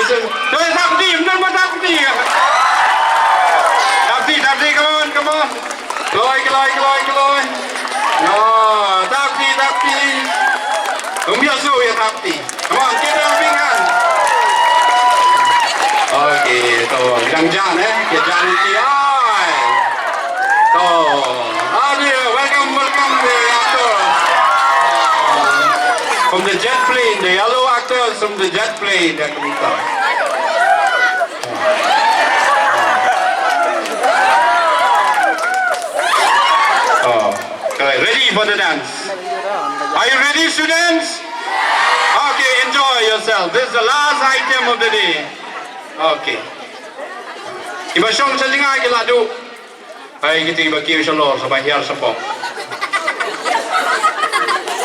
Rồi thăm đi, đừng có thăm đi. Thăm đi, come on. Lôi. No, thăm đi. Không biết sao vậy thăm đi. Come on, get everything on. Okay, so St.John, get John in the eye. So, welcome the actors. From the jet plane, the yellow actors from the jet plane. They're coming down. Okay, ready for the dance? Are you ready, students? Okay, enjoy yourself. This is the last item of the day. Okay. Iba siyang sa lingay kilado. Ay, kita iba kiyo siya lor sa bahiyar sa po.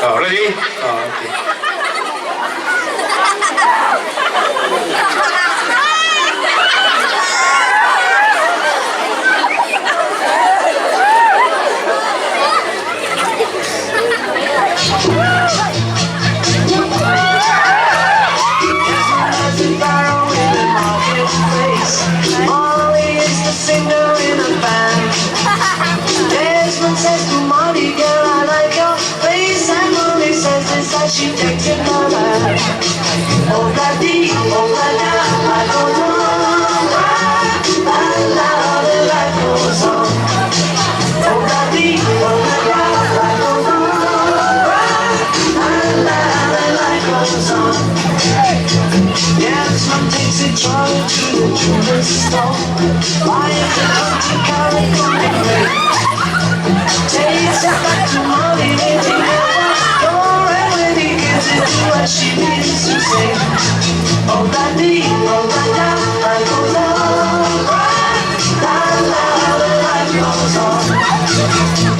Oh, ready? Oh, okay. She takes it all right. Oh, la dee, oh, la la, I don't know why. The life goes on. Oh, la dee, oh, la la, I don't know why. The life goes on. Yeah, this one takes it trolley to the jewelry store. Buy it the country car and go away. Takes it back to mommy, what she needs to say. Oh, la dee, oh, la da, I goes on. La la, the life goes on.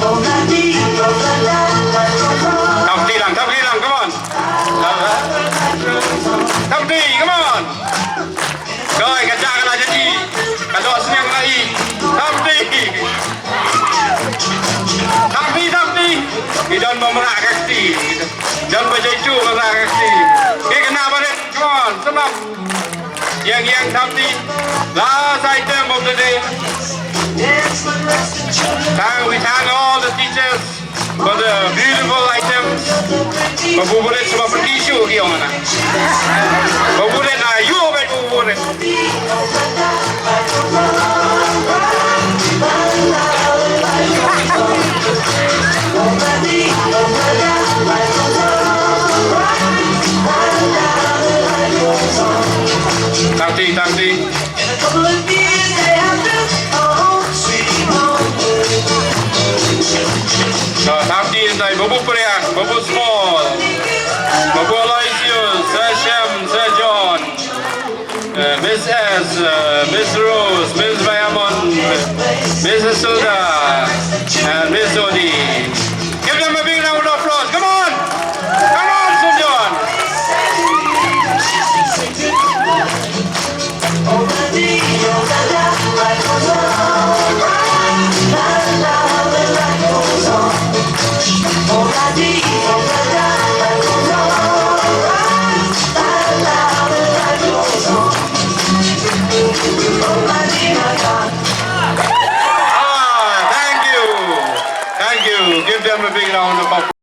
Oh, la dee, oh, la da, I goes on. Thăm đi, come on. Thăm đi, come on. Rồi, cả cha cái là cái gì? Cả đọa xem cái gì? Thăm đi. Thì đơn mà ra các tỷ. Dân bây giờ chú mà ra các tỷ. Cái nào mà đấy, come on, stop up. Yang thăm đi. Last item of the day. We thank all the teachers for the beautiful items. Mabubulit sa mga tissue kiyo nga na. Mabubulit na you may mabubulit. Tangti. So, tangti tayo. Babu Priyak, Babu Small, Babu Aloysius, Sir John, Miss S, Miss Rose, Miss Bayamon, Mrs. Sohra, and Miss Odi. Give them a big round of applause. Come on, St. John. Thank you. Give them a big round of applause.